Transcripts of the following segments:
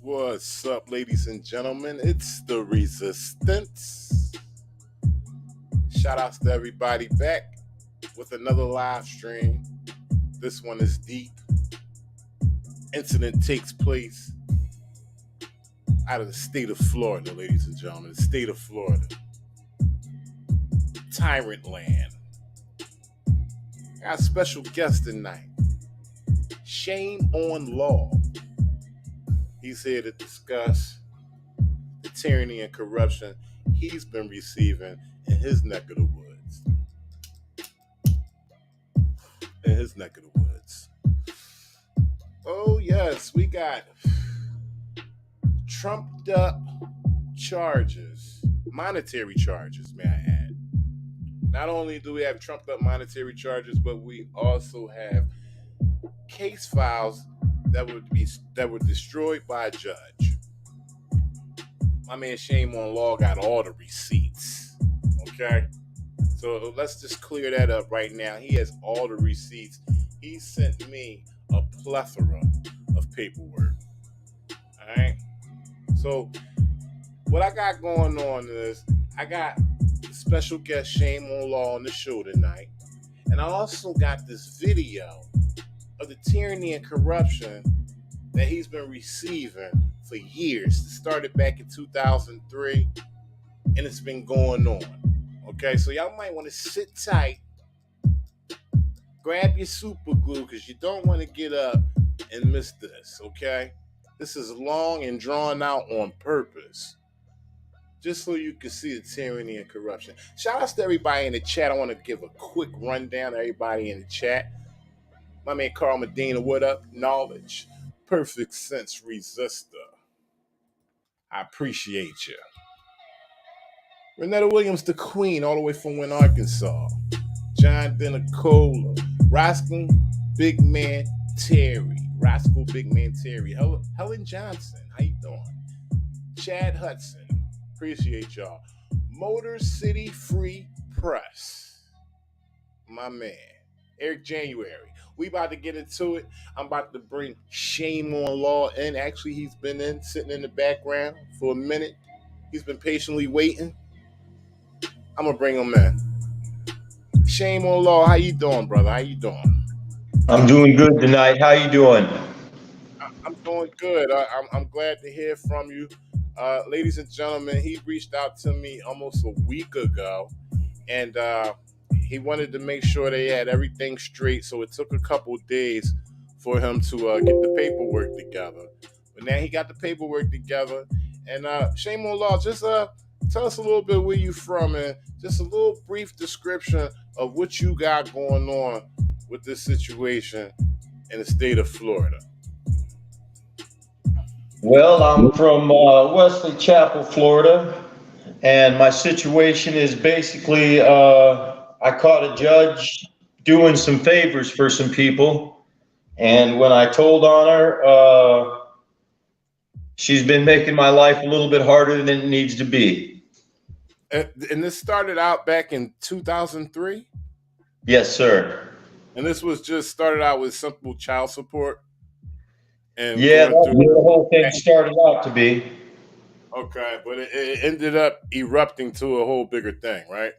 What's up, ladies and gentlemen? It's the Resistance. Shout outs to everybody back with another live stream. This one is deep. Incident takes place out of the state of Florida, ladies and gentlemen. The state of Florida. Tyrant land. Got a special guest tonight. Shame on Law. He's here to discuss the tyranny and corruption he's been receiving in his neck of the woods. Oh, yes, we got trumped up charges, monetary charges, may I add. Not only do we have trumped up monetary charges, but we also have case files that were destroyed by a judge. My man Shame on Law got all the receipts. Okay? So let's just clear that up right now. He has all the receipts. He sent me a plethora of paperwork. Alright? So what I got going on is I got special guest Shame on Law on the show tonight. And I also got this video of the tyranny and corruption that he's been receiving for years. It started back in 2003, and it's been going on. Okay, so y'all might want to sit tight, grab your super glue, because you don't want to get up and miss this, okay? This is long and drawn out on purpose, just so you can see the tyranny and corruption. Shout out to everybody in the chat. I want to give a quick rundown to everybody in the chat. My man Carl Medina, what up? Knowledge. Perfect Sense Resistor. I appreciate you. Renetta Williams, the Queen, all the way from Wynn, Arkansas. John Denicola. Roscoe Big Man Terry. Helen Johnson, how you doing? Chad Hudson, appreciate y'all. Motor City Free Press. My man. Eric January. We about to get into it. I'm about to bring Shame on Law in. Actually, he's been sitting in the background for a minute. He's been patiently waiting. I'm going to bring him in. Shame on Law, how you doing, brother? How you doing? I'm doing good tonight. How you doing? I'm doing good. I'm glad to hear from you. Ladies and gentlemen, he reached out to me almost a week ago, and he wanted to make sure they had everything straight, so it took a couple days for him to get the paperwork together. But now he got the paperwork together. And Shame on Law, just tell us a little bit where you from and just a little brief description of what you got going on with this situation in the state of Florida. Well, I'm from Wesley Chapel, Florida, and my situation is basically I caught a judge doing some favors for some people, and when I told on her, she's been making my life a little bit harder than it needs to be. And this started out back in 2003? Yes, sir. And this was just started out with simple child support? And yeah, that's what the whole thing started out to be. Okay, but it ended up erupting to a whole bigger thing, right?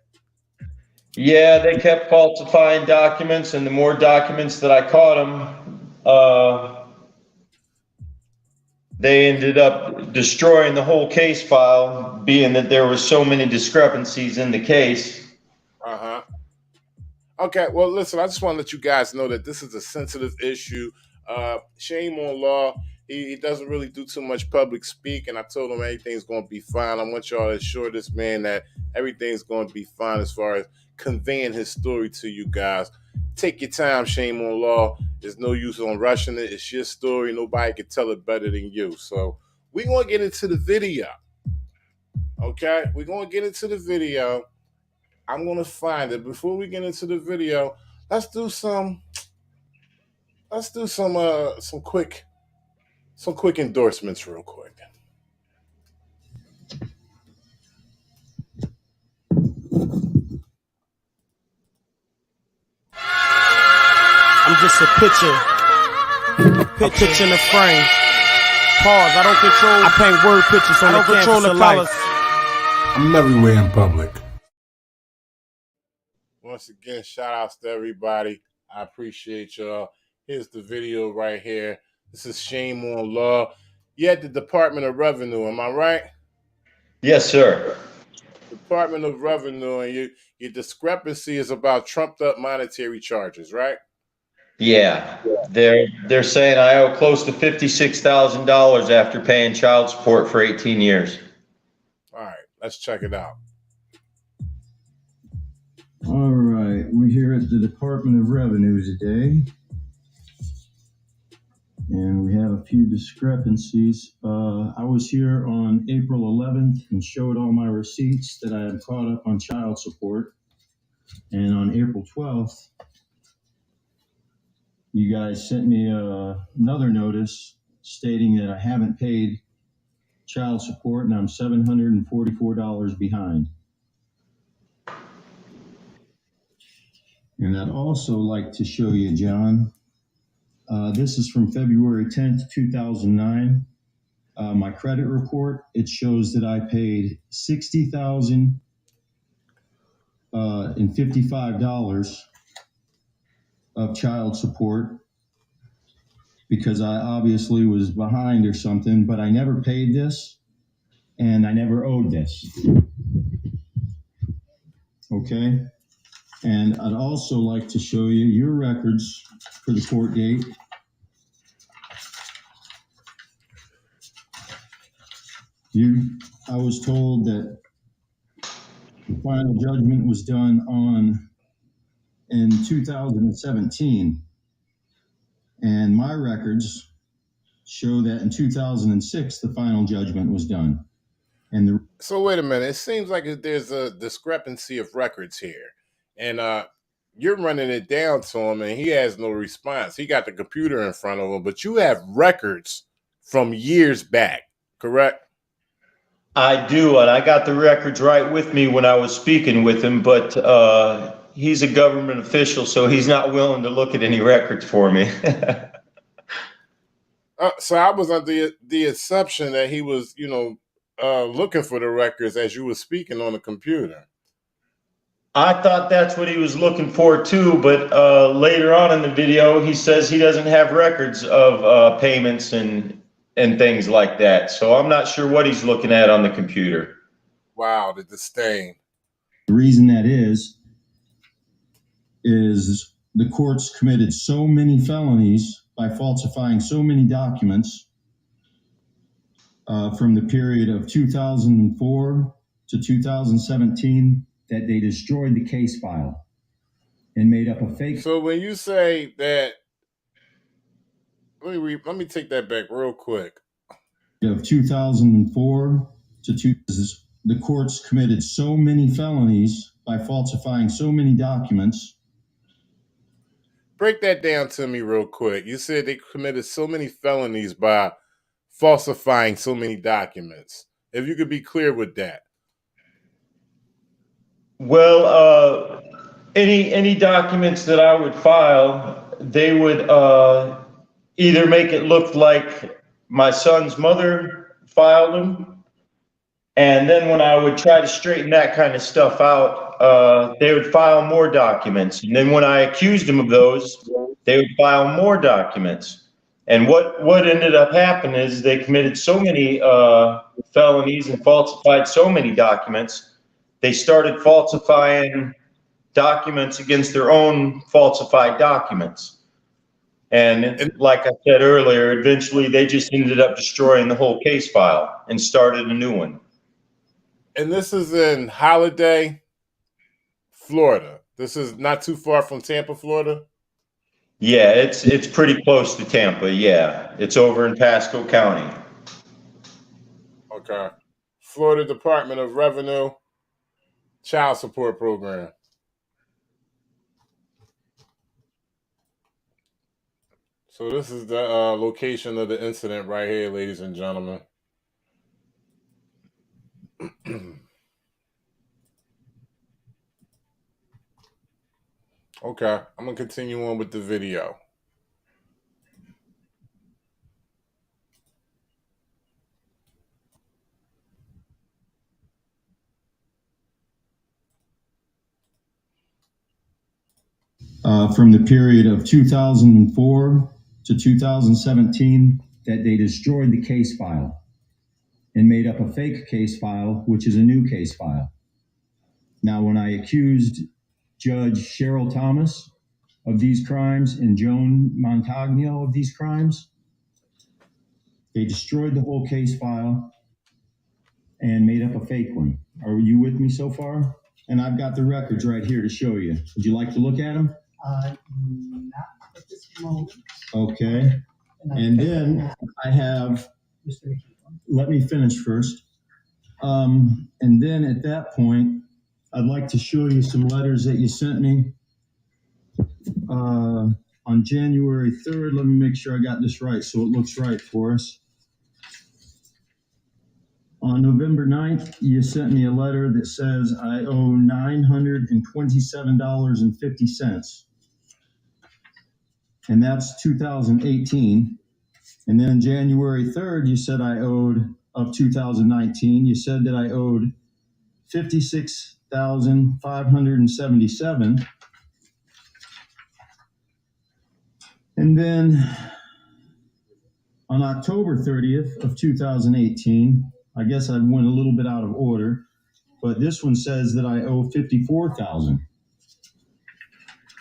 Yeah, they kept falsifying documents, and the more documents that I caught them, they ended up destroying the whole case file, being that there were so many discrepancies in the case. Uh-huh. Okay, well, listen, I just want to let you guys know that this is a sensitive issue. Shame on Law he doesn't really do too much public speaking. I told him everything's going to be fine. I want y'all to assure this man that everything's going to be fine as far as conveying his story to you guys. Take your time, Shame on Law. There's no use on rushing it. It's your story. Nobody can tell it better than you. So we're going to get into the video. Okay? We're going to get into the video. I'm going to find it. Before we get into the video, let's do some quick endorsements real quick. I'm just a picture in the frame. Pause. I don't control. I paint word pictures on the canvas of life. I'm everywhere in public. Once again, shout outs to everybody. I appreciate y'all. Here's the video right here. This is Shame on Law. You're at the Department of Revenue, am I right? Yes, sir. Department of Revenue, and your discrepancy is about trumped up monetary charges, right? Yeah, they're saying I owe close to $56,000 after paying child support for 18 years. All right, let's check it out. All right, we're here at the Department of Revenue today, and we have a few discrepancies. I was here on April 11th and showed all my receipts that I had caught up on child support, and on April 12th, you guys sent me another notice stating that I haven't paid child support and I'm $744 behind. And I'd also like to show you, John, this is from February 10th, 2009. My credit report, it shows that I paid $60,055 of child support because I obviously was behind or something, but I never paid this and I never owed this. Okay? And I'd also like to show you your records for the court date. I was told that the final judgment was done in 2017, and my records show that in 2006 the final judgment was done. And so wait a minute, it seems like there's a discrepancy of records here, and you're running it down to him and he has no response. He got the computer in front of him, but you have records from years back, correct? I do, and I got the records right with me when I was speaking with him, but he's a government official, so he's not willing to look at any records for me. So I was under the assumption that he was, looking for the records as you were speaking on the computer. I thought that's what he was looking for too, but later on in the video, he says he doesn't have records of payments and things like that. So I'm not sure what he's looking at on the computer. Wow, the disdain. the reason that is the courts committed so many felonies by falsifying so many documents from the period of 2004 to 2017 that they destroyed the case file and made up a fake. So when you say that, let me take that back real quick. Of 2004 to the courts committed so many felonies by falsifying so many documents. Break that down to me real quick. You said they committed so many felonies by falsifying so many documents. If you could be clear with that. Well, any documents that I would file, they would either make it look like my son's mother filed them, and then when I would try to straighten that kind of stuff out, they would file more documents. And then when I accused them of those, they would file more documents. And what ended up happening is they committed so many felonies and falsified so many documents, they started falsifying documents against their own falsified documents. And like I said earlier, eventually they just ended up destroying the whole case file and started a new one. And this is in Holiday, Florida. This is not too far from Tampa, Florida. Yeah, it's pretty close to Tampa. Yeah, it's over in Pasco County. Okay. Florida Department of Revenue Child Support Program. So this is the location of the incident right here, ladies and gentlemen. Okay, I'm going to continue on with the video. From the period of 2004 to 2017, that they destroyed the case file and made up a fake case file, which is a new case file. Now, when I accused Judge Cheryl Thomas of these crimes and Joan Montagno of these crimes, they destroyed the whole case file and made up a fake one. Are you with me so far? And I've got the records right here to show you. Would you like to look at them? Not at this moment. Okay. And then I have, let me finish first. And then at that point, I'd like to show you some letters that you sent me on January 3rd. Let me make sure I got this right so it looks right for us. On November 9th, you sent me a letter that says I owe $927.50. And that's 2018. And then on January 3rd, you said I owed, of 2019, you said that I owed $56,577. And then on October 30th of 2018, I guess I went a little bit out of order, but this one says that I owe $54,000.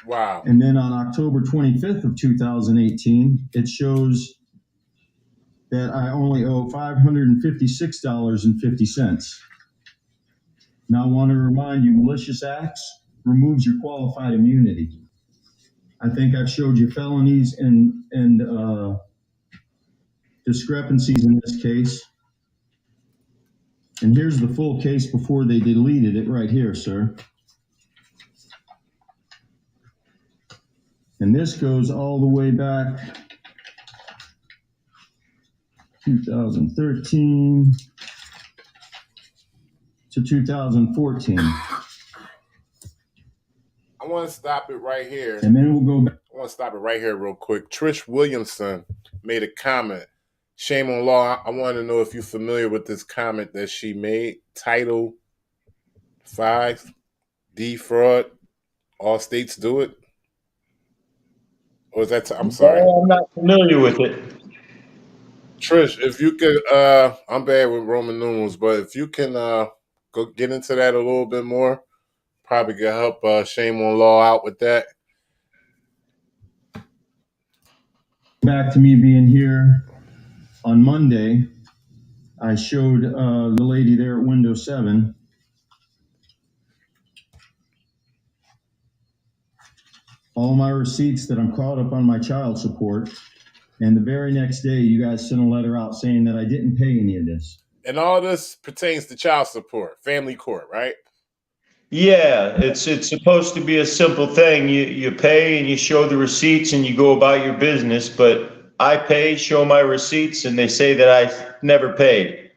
Wow. And then on October 25th of 2018, it shows that I only owe $556.50. Now I want to remind you, malicious acts removes your qualified immunity. I think I've showed you felonies and discrepancies in this case. And here's the full case before they deleted it right here, sir. And this goes all the way back 2013 to 2014. I want to stop it right here. And then we'll go back. I want to stop it right here real quick. Trish Williamson made a comment. Shame on law. I want to know if you're familiar with this comment that she made. Title 5, D fraud. All states do it. Or is that? I'm sorry. No, I'm not familiar with it. Trish, if you could, I'm bad with Roman numerals, but if you can go get into that a little bit more, probably could help Shame on Law out with that. Back to me being here on Monday, I showed the lady there at window 7 all my receipts that I'm caught up on my child support. And the very next day, you guys sent a letter out saying that I didn't pay any of this. And all this pertains to child support, family court, right? Yeah, it's supposed to be a simple thing. You pay and you show the receipts and you go about your business. But I pay, show my receipts, and they say that I never paid.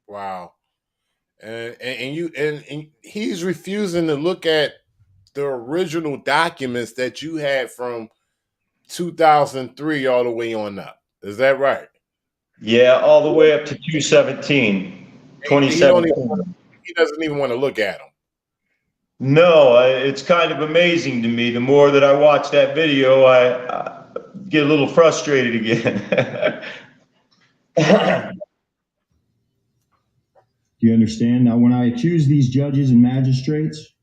Wow. And he's refusing to look at the original documents that you had from 2003 all the way on up. Is that right? Yeah, all the way up to 2017. He doesn't even want to look at them. No, it's kind of amazing to me. The more that I watch that video, I get a little frustrated again. Do you understand? Now, when I accuse these judges and magistrates,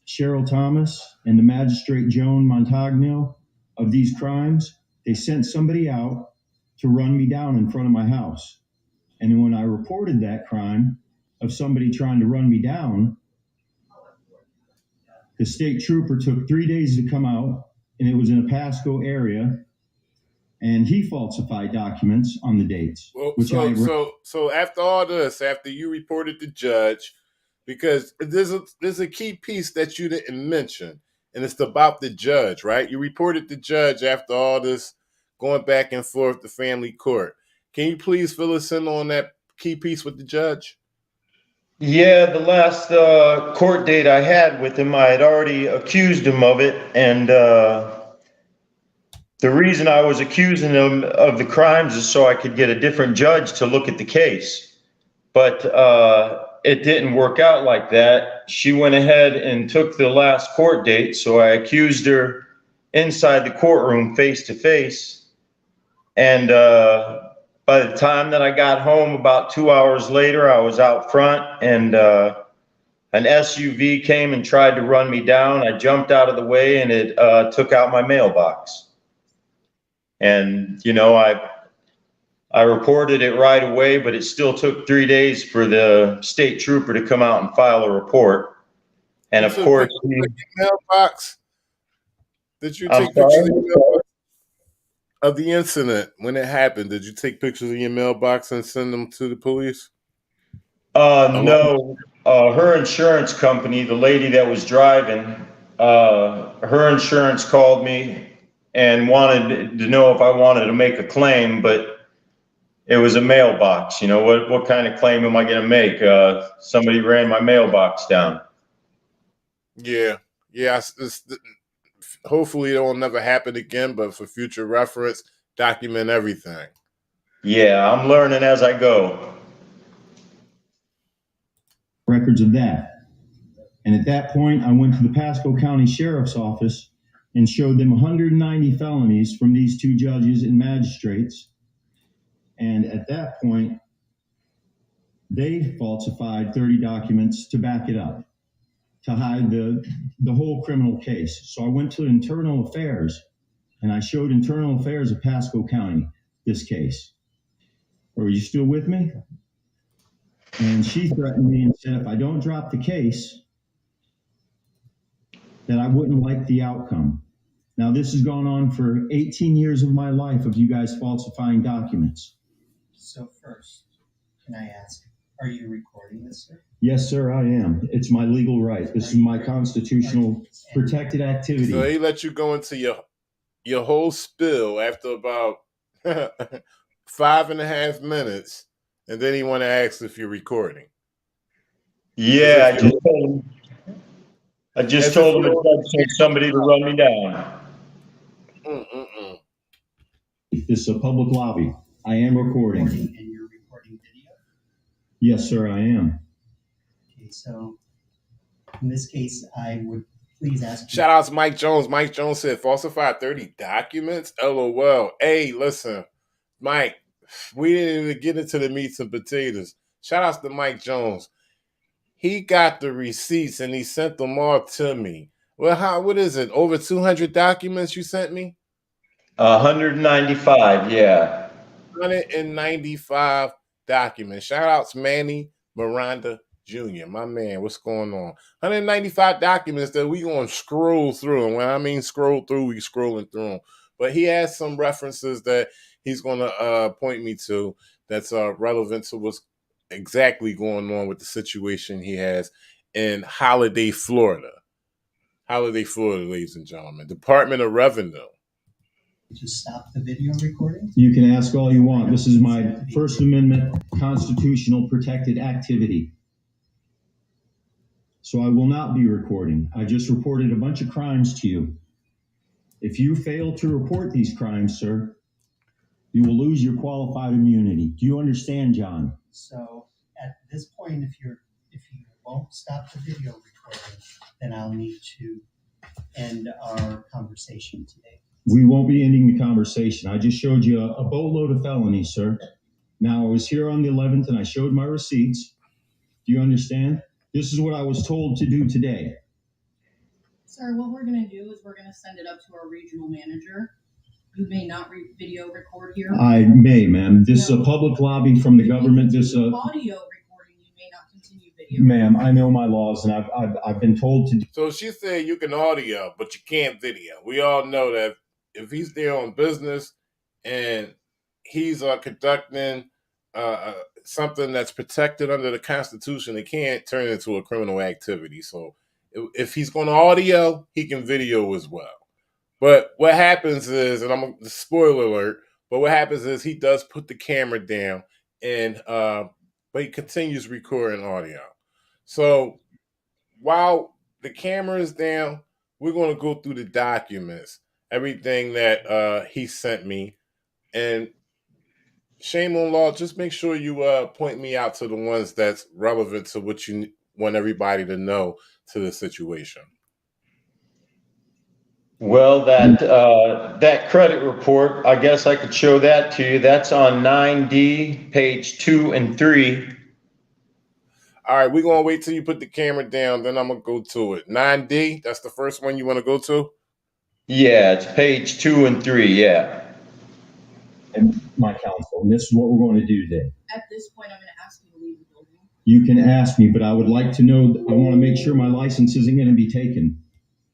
Cheryl Thomas and the magistrate Joan Montagno, of these crimes, they sent somebody out to run me down in front of my house. And then when I reported that crime of somebody trying to run me down, the state trooper took 3 days to come out, and it was in a Pasco area, and he falsified documents on the dates. Well, so after all this, after you reported the judge, because there's a key piece that you didn't mention, and it's about the judge, right? You reported the judge after all this going back and forth to family court. Can you please fill us in on that key piece with the judge? Yeah, the last court date I had with him, I had already accused him of it, and the reason I was accusing him of the crimes is so I could get a different judge to look at the case. But it didn't work out like that. She went ahead and took the last court date, so I accused her inside the courtroom face to face. And by the time that I got home, about 2 hours later, I was out front, and an SUV came and tried to run me down. I jumped out of the way, and it took out my mailbox. And, you know, I reported it right away, but it still took 3 days for the state trooper to come out and file a report. And of course, mailbox. Did you take pictures of your mailbox of the incident when it happened? Did you take pictures of your mailbox and send them to the police? No. Her insurance company, the lady that was driving, her insurance called me and wanted to know if I wanted to make a claim, but it was a mailbox. You know, what kind of claim am I going to make? Somebody ran my mailbox down. Yeah. Hopefully it will never happen again, but for future reference, document everything. Yeah, I'm learning as I go. Records of that. And at that point, I went to the Pasco County Sheriff's Office and showed them 190 felonies from these two judges and magistrates. And at that point, they falsified 30 documents to back it up, to hide the whole criminal case. So I went to Internal Affairs, and I showed Internal Affairs of Pasco County this case. Are you still with me? And she threatened me and said if I don't drop the case, that I wouldn't like the outcome. Now, this has gone on for 18 years of my life of you guys falsifying documents. So first, can I ask, are you recording this, sir? Yes, sir, I am. It's my legal right. This is my constitutional protected activity. So he let you go into your whole spill after about 5.5 minutes, and then he want to ask if you're recording. Yeah, I just told him to send somebody to run me down. This is a public lobby. I am recording. And you're recording video? Yes, sir, I am. Okay, so in this case, I would please ask. Shout out to Mike Jones. Mike Jones said falsified 30 documents. LOL. Hey, listen, Mike, we didn't even get into the meats and potatoes. Shout out to Mike Jones. He got the receipts and he sent them all to me. Well, what is it? Over 200 documents you sent me? 195, yeah. 195 documents. Shout out to Manny Miranda Jr., my man. What's going on? 195 documents that we going to scroll through. And when I mean scroll through, we scrolling through them. But he has some references that he's going to point me to that's relevant to what's exactly going on with the situation he has in Holiday, Florida. Holiday, Florida, ladies and gentlemen. Department of Revenue. Just stop the video recording? You can ask all you want. This is my First Amendment constitutional protected activity. So I will not be recording. I just reported a bunch of crimes to you. If you fail to report these crimes, sir, you will lose your qualified immunity. Do you understand, John? So at this point, if you won't stop the video recording, then I'll need to end our conversation today. We won't be ending the conversation. I just showed you a boatload of felonies, sir. Now, I was here on the 11th and I showed my receipts. Do you understand? This is what I was told to do today. Sir, what we're gonna do is we're gonna send it up to our regional manager. You may not video record here. I may, ma'am. This is a public lobby from the government. This audio recording. You may not continue video. Ma'am, I know my laws, and I've been told to. So she said you can audio, but you can't video. We all know that if he's there on business and he's conducting something that's protected under the Constitution, it can't turn into a criminal activity. So if he's going to audio, he can video as well. But what happens is, and I'm a spoiler alert, but what happens is he does put the camera down, and but he continues recording audio. So while the camera is down, we're going to go through the documents, everything that he sent me, and shame on law, just make sure you point me out to the ones that's relevant to what you want everybody to know to the situation. Well, that credit report, I guess I could show that to you. That's on 9D, page 2 and 3. All right, we're going to wait till you put the camera down, then I'm going to go to it. 9D, that's the first one you want to go to? Yeah, it's page 2 and 3, yeah. And my counsel, and this is what we're going to do today. At this point, I'm going to ask you to leave the building. You can ask me, but I would like to know, I want to make sure my license isn't going to be taken.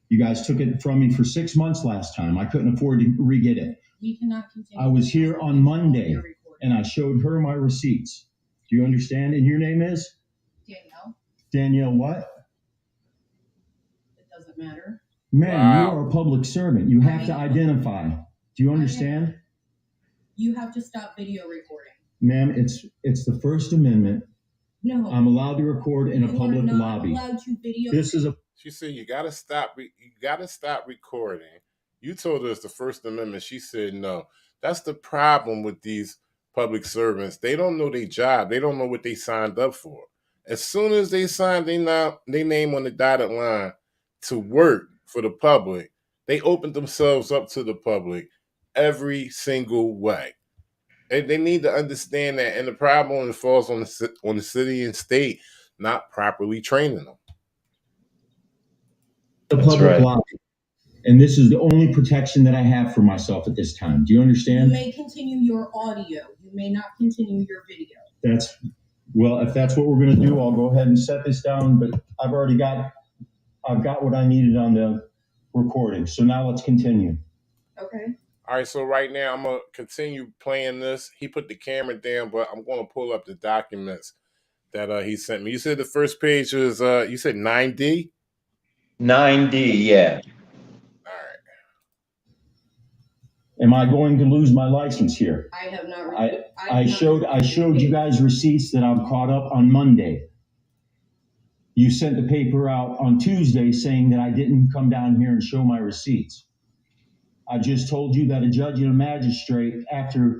You guys took it from me for 6 months last time. I couldn't afford to re-get it. We cannot continue. I was here on Monday, and I showed her my receipts. Do you understand? And your name is? Danielle. Danielle what? It doesn't matter. Ma'am, Wow. you are a public servant. You have to identify. Do you understand? You have to stop video recording. Ma'am, it's the First Amendment. No. I'm allowed to record in a You public are not lobby. allowed to video. This is a She said you got to stop. You got to stop recording. You told us the First Amendment. She said no. That's the problem with these public servants. They don't know their job. They don't know what they signed up for. As soon as they sign their name on the dotted line to work for the public, they open themselves up to the public every single way. They need to understand that, and the problem falls on the city and state not properly training them. public lobby. And this is the only protection that I have for myself at this time. Do you understand? You may continue your audio. You may not continue your video. Well, if that's what we're going to do, I'll go ahead and set this down, but I've got what I needed on the recording. So now let's continue. Okay. All right, so right now I'm going to continue playing this. He put the camera down, but I'm going to pull up the documents that he sent me. You said the first page is, you said 9D? 9D, yeah. All right. Am I going to lose my license here? I have not. I showed you guys receipts that I'm caught up on Monday. You sent the paper out on Tuesday saying that I didn't come down here and show my receipts. I just told you that a judge and a magistrate, after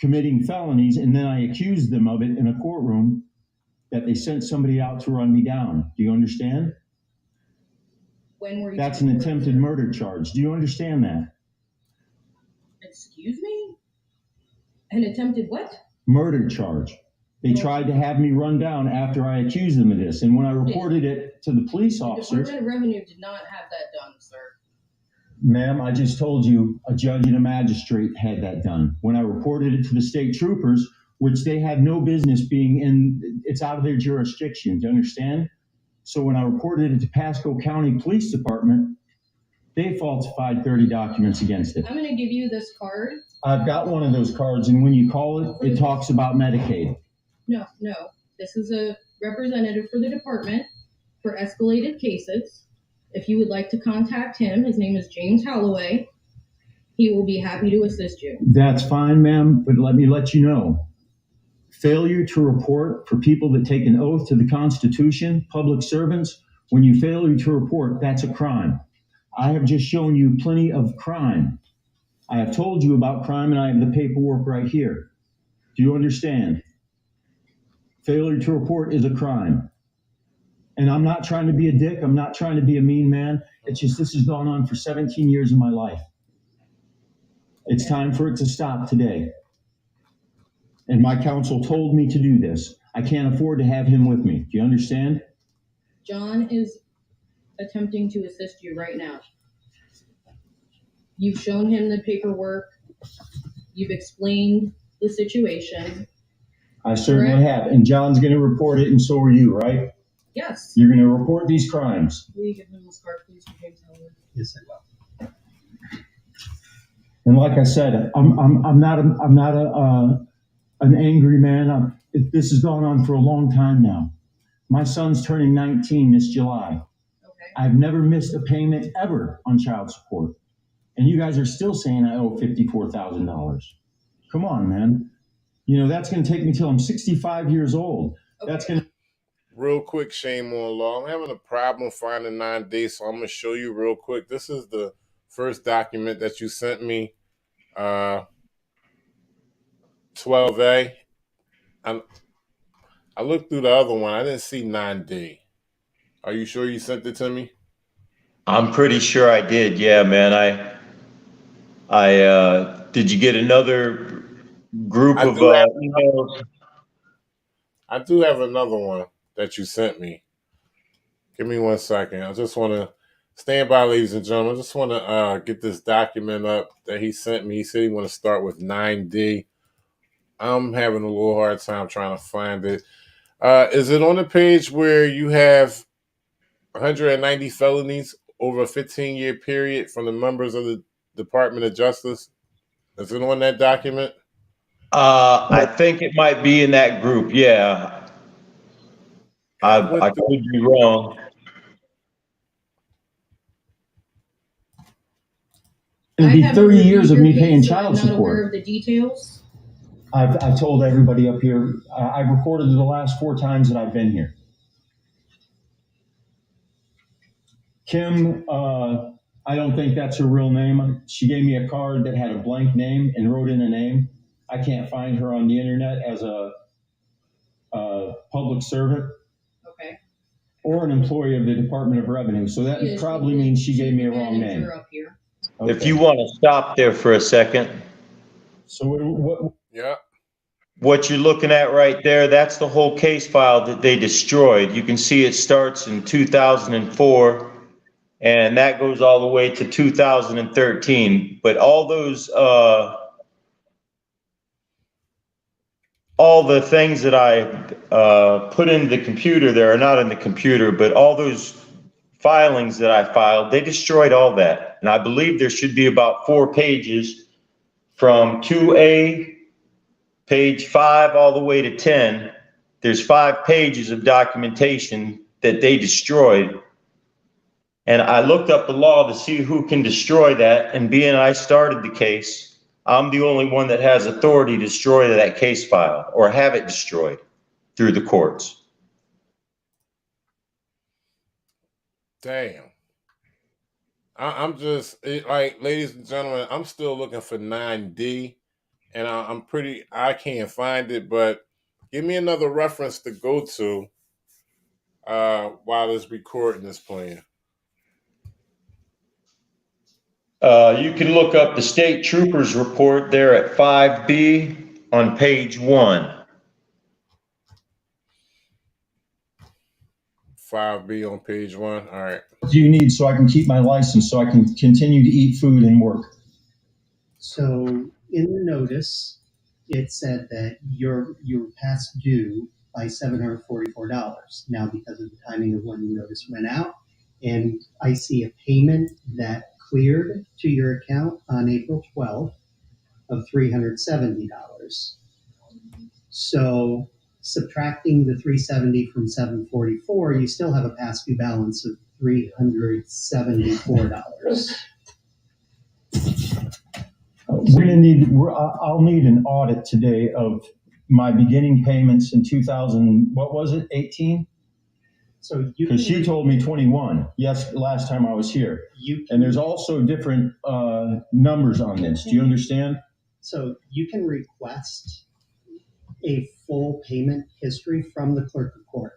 committing felonies, and then I accused them of it in a courtroom, that they sent somebody out to run me down. Do you understand? When were you? That's an attempted murder charge. Do you understand that? Excuse me? An attempted what? Murder charge. They tried to have me run down after I accused them of this. And when I reported it to the police officers. The Department of Revenue did not have that done, sir. Ma'am, I just told you a judge and a magistrate had that done. When I reported it to the state troopers, which they had no business being in, it's out of their jurisdiction. Do you understand? So when I reported it to Pasco County Police Department, they falsified 30 documents against it. I'm going to give you this card. I've got one of those cards, and when you call it, it talks about Medicaid. No. This is a representative for the department for escalated cases. If you would like to contact him, his name is James Holloway. He will be happy to assist you. That's fine, ma'am, but let me let you know. Failure to report for people that take an oath to the Constitution, public servants, when you fail to report, that's a crime. I have just shown you plenty of crime. I have told you about crime, and I have the paperwork right here. Do you understand? Failure to report is a crime. And I'm not trying to be a dick. I'm not trying to be a mean man. It's just this has gone on for 17 years of my life. It's time for it to stop today. And my counsel told me to do this. I can't afford to have him with me. Do you understand? John is attempting to assist you right now. You've shown him the paperwork. You've explained the situation. I certainly have. And John's going to report it, and so are you, right? Yes. You're going to report these crimes. Will you give him this card, please, for James Howard? Yes, I will. And like I said, I'm not an angry man. This has gone on for a long time now. My son's turning 19 this July. Okay. I've never missed a payment ever on child support. And you guys are still saying I owe $54,000. Come on, man. You know, that's going to take me till I'm 65 years old. Okay. That's going to... Real quick, shame on law. I'm having a problem finding 9 days, so I'm going to show you real quick. This is the first document that you sent me, 12A. I looked through the other one. I didn't see 9D. Are you sure you sent it to me? I'm pretty sure I did. Yeah, man. I did you get another group of emails? I do have another one that you sent me. Give me 1 second. I just want to stand by, ladies and gentlemen. I just want to get this document up that he sent me. He said he want to start with 9D. I'm having a little hard time trying to find it. Is it on the page where you have 190 felonies over a 15-year period from the members of the Department of Justice? Is it on that document? I think it might be in that group. Yeah. I could be wrong. It'll be 30 years of me paying child support. I'm not aware support. of the details. I've told everybody up here, I've recorded the last 4 times that I've been here. Kim, I don't think that's her real name. She gave me a card that had a blank name and wrote in a name. I can't find her on the internet as a public servant. Okay. Or an employee of the Department of Revenue. So that probably means she gave me a wrong name. Up here. Okay. If you want to stop there for a second. So what? Yeah. What you're looking at right there, that's the whole case file that they destroyed. You can see it starts in 2004, and that goes all the way to 2013. But all those, all the things that I put into the computer there are not in the computer, but all those filings that I filed, they destroyed all that. And I believe there should be about 4 pages from 2A, page 5 all the way to 10. There's 5 pages of documentation that they destroyed. And I looked up the law to see who can destroy that. And being I started the case, I'm the only one that has authority to destroy that case file or have it destroyed through the courts. Damn. I'm just, like, ladies and gentlemen, I'm still looking for 9D. And I can't find it, but give me another reference to go to while this recording is playing. You can look up the state troopers report there at 5B on page 1. 5B on page 1. All right. What do you need so I can keep my license so I can continue to eat food and work? So in the notice, it said that you're past due by $744. Now, because of the timing of when the notice went out, and I see a payment that cleared to your account on April 12th of $370. So subtracting the $370 from $744, you still have a past due balance of $374. I'll need an audit today of my beginning payments in 2000. What was it? 18. So you, because she told me 21. Yes, last time I was here. And there's also different numbers on this. Do you understand? So you can request a full payment history from the clerk of court.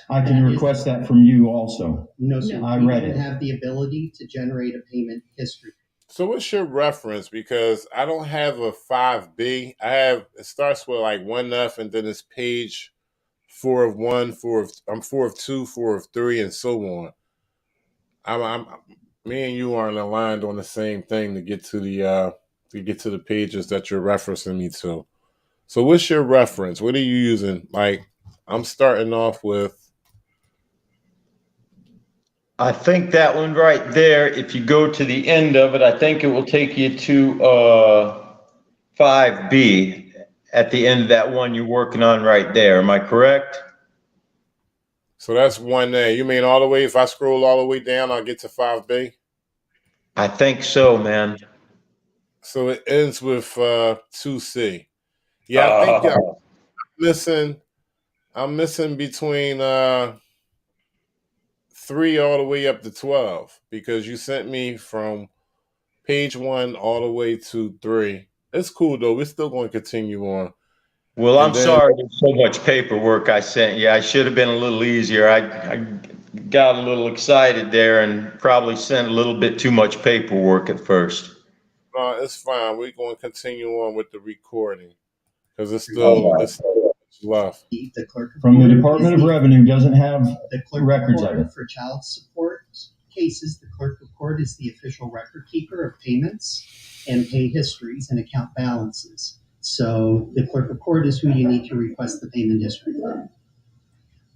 I can request that from you also. No, sir. I read it. You have the ability to generate a payment history. So what's your reference? Because I don't have a 5B. It starts with like 1F and then it's page 4 of 1, 4 of 2, 4 of 3, and so on. me and you aren't aligned on the same thing to get to the pages that you're referencing me to. So what's your reference? What are you using? Like, I'm starting off with. I think that one right there, if you go to the end of it, I think it will take you to 5B at the end of that one you're working on right there. Am I correct? So that's 1A. You mean all the way, if I scroll all the way down, I'll get to 5B? I think so, man. So it ends with 2C. Yeah, I think I'm missing between 3 all the way up to 12, because you sent me from page 1 all the way to 3. It's cool though. We're still going to continue on. Well, I'm sorry there's so much paperwork I sent you. I should have been a little easier. I got a little excited there and probably sent a little bit too much paperwork at first. No, it's fine. We're going to continue on with the recording because it's still left. The clerk from the Department of Revenue doesn't have the records of it. For child support cases, the clerk of court is the official record keeper of payments and pay histories and account balances. So the clerk of court is who you need to request the payment history from.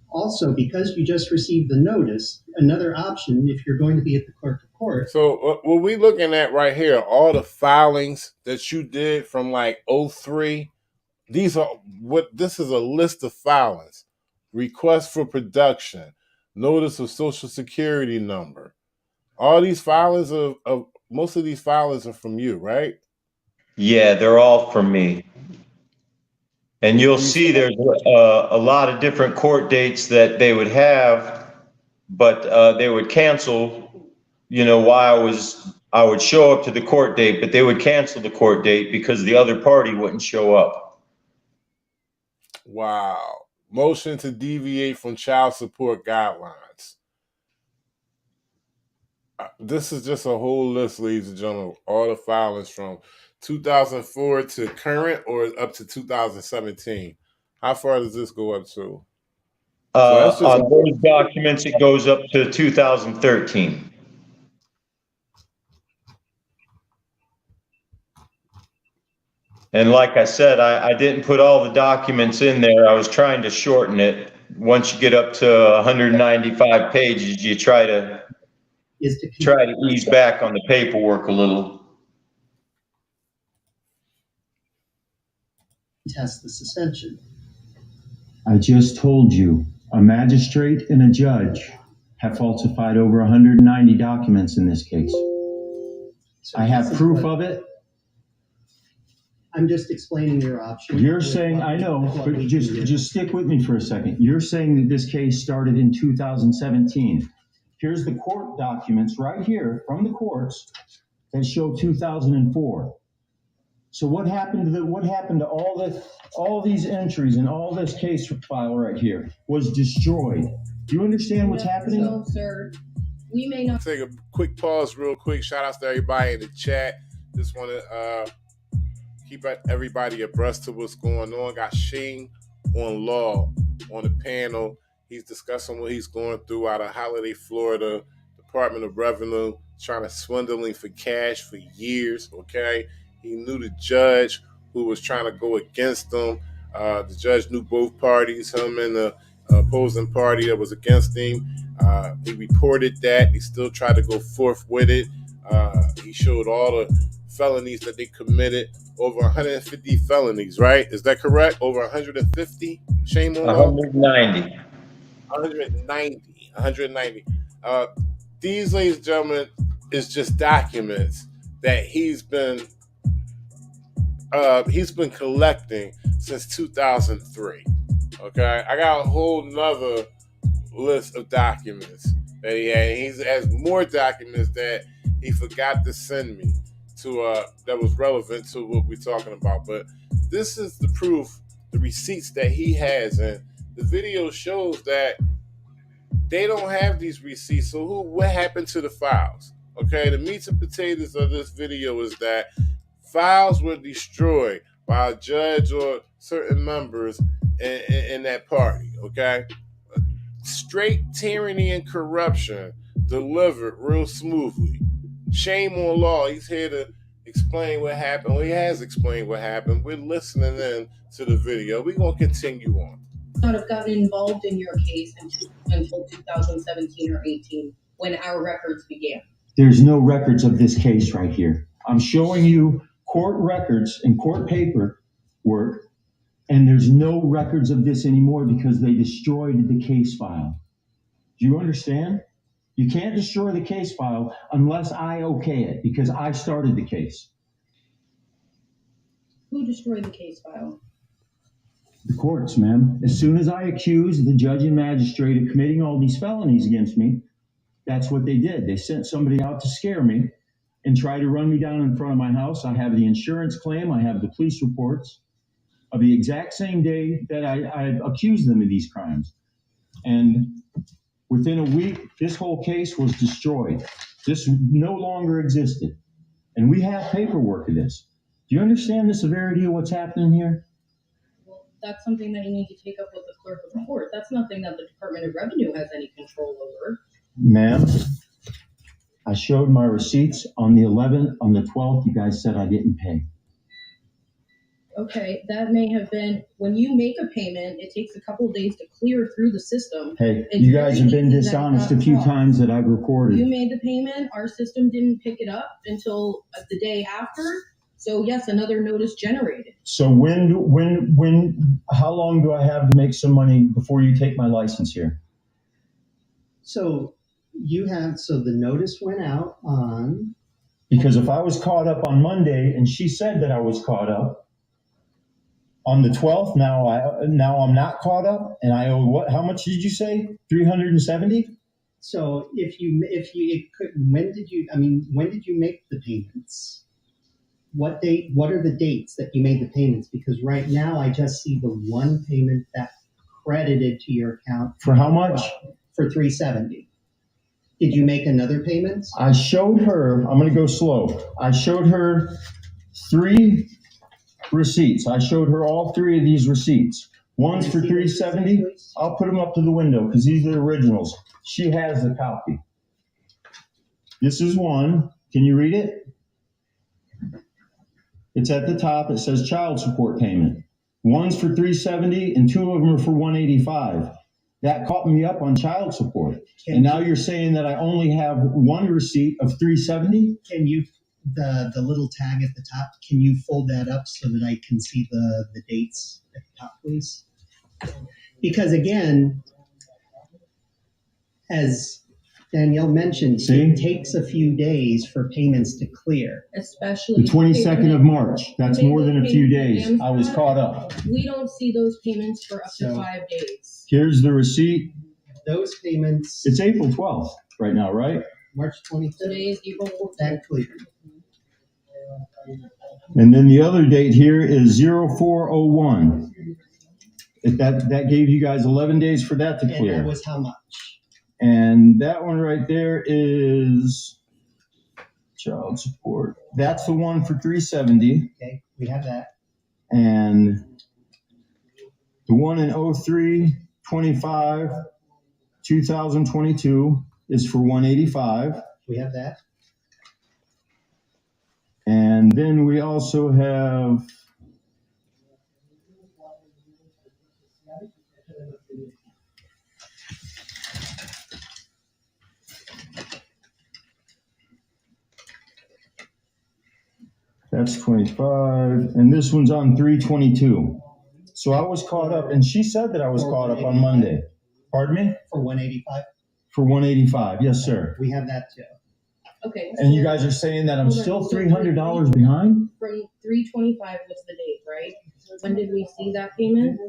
Also, because you just received the notice, another option, if you're going to be at the clerk of court. So what we looking at right here, all the filings that you did from like 03, this is a list of filings. Request for production, notice of social security number. All these filings most of these filings are from you, right? Yeah, they're all from me. And you'll see there's a lot of different court dates that they would have, but they would cancel, while I would show up to the court date, but they would cancel the court date because the other party wouldn't show up. Wow. Motion to deviate from child support guidelines. This is just a whole list, ladies and gentlemen, all the filings from 2004 to current or up to 2017. How far does this go up to? On those documents, it goes up to 2013. And like I said, I didn't put all the documents in there. I was trying to shorten it. Once you get up to 195 pages, you try to ease back on the paperwork a little. Test the suspension. I just told you, a magistrate and a judge have falsified over 190 documents in this case. So I have proof of it. I'm just explaining your option. You're saying, I know, but just stick with me for a second. You're saying that this case started in 2017. Here's the court documents right here from the courts that show 2004. So what happened to all these entries and all this case file right here was destroyed. Do you understand what's happening? No, sir. We may not take a quick pause real quick. Shout out to everybody in the chat. Just want to keep everybody abreast of what's going on. Got Shane on law on the panel. He's discussing what he's going through out of Holiday, Florida, Department of Revenue, trying to swindling for cash for years, okay? He knew the judge who was trying to go against him. The judge knew both parties, him and the opposing party that was against him. He reported that. He still tried to go forth with it. He showed all the felonies that they committed. Over 150 felonies, right? Is that correct? Over 150? Shame on 190. 190. These, ladies and gentlemen, is just documents that he's been collecting since 2003. Okay, I got a whole nother list of documents that he had. He has more documents that he forgot to send me to that was relevant to what we're talking about. But this is the proof, the receipts that he has, and the video shows that they don't have these receipts. So what happened to the files? Okay, the meat and potatoes of this video is that files were destroyed by a judge or certain members in that party, okay? Straight tyranny and corruption delivered real smoothly. Shame on Law. He's here to explain what happened. Well, he has explained what happened. We're listening in to the video. We're going to continue on. Not have gotten involved in your case until 2017 or 18 when our records began. There's no records of this case right here. I'm showing you court records and court paperwork, and there's no records of this anymore because they destroyed the case file. Do you understand? You can't destroy the case file unless I okay it because I started the case. Who destroyed the case file? The courts, ma'am. As soon as I accused the judge and magistrate of committing all these felonies against me, that's what they did. They sent somebody out to scare me and try to run me down in front of my house. I have the insurance claim. I have the police reports of the exact same day that I accused them of these crimes. And within a week, this whole case was destroyed. This no longer existed. And we have paperwork of this. Do you understand the severity of what's happening here? Well, that's something that you need to take up with the clerk of the court. That's nothing that the Department of Revenue has any control over. Ma'am, I showed my receipts on the 11th. On the 12th, you guys said I didn't pay. Okay, that may have been, when you make a payment, it takes a couple of days to clear through the system. Hey, It's you guys very have been easy that dishonest it a got few lost. times that I've recorded. You made the payment, our system didn't pick it up until the day after. So yes, another notice generated. So how long do I have to make some money before you take my license here? So the notice went out on, Because if I was caught up on Monday and she said that I was caught up on the 12th, now I'm not caught up and I owe what? How much did you say? 370? so when did you make the payments? What are the dates that you made the payments? Because right now I just see the one payment that credited to your account. For how much? For $370. Did you make another payment? I showed her, I'm going to go slow. I showed her 3 receipts. I showed her all 3 of these receipts. One's for $370. I'll put them up to the window because these are the originals. She has the copy. This is one. Can you read it? It's at the top. It says child support payment. One's for $370 and 2 of them are for $185. That caught me up on child support. And now you're saying that I only have 1 receipt of $370? Can you, the little tag at the top, can you fold that up so that I can see the dates at the top, please? Because again, as Danielle mentioned, it takes a few days for payments to clear. Especially The 22nd of March. That's more than a few days. I was caught up. We don't see those payments for up to 5 days. Here's the receipt. Those payments, It's April 12th right now, right? March 25th, Today is April 14th. that cleared. And then the other date here is 0401. That gave you guys 11 days for that to And that clear. was how much? And that one right there is child support. That's the one for $370. Okay, we have that. And the one in 03/25/2022 is for $185. We have that. And then we also have that's 25, and this one's on 3/22. So I was caught up, and she said that I was caught up on Monday. Pardon me? For 185, For 185, yes, sir. we have that too. Okay. And you guys are saying that I'm still $300 behind? From 3/25 was the date, right? When did we see that payment?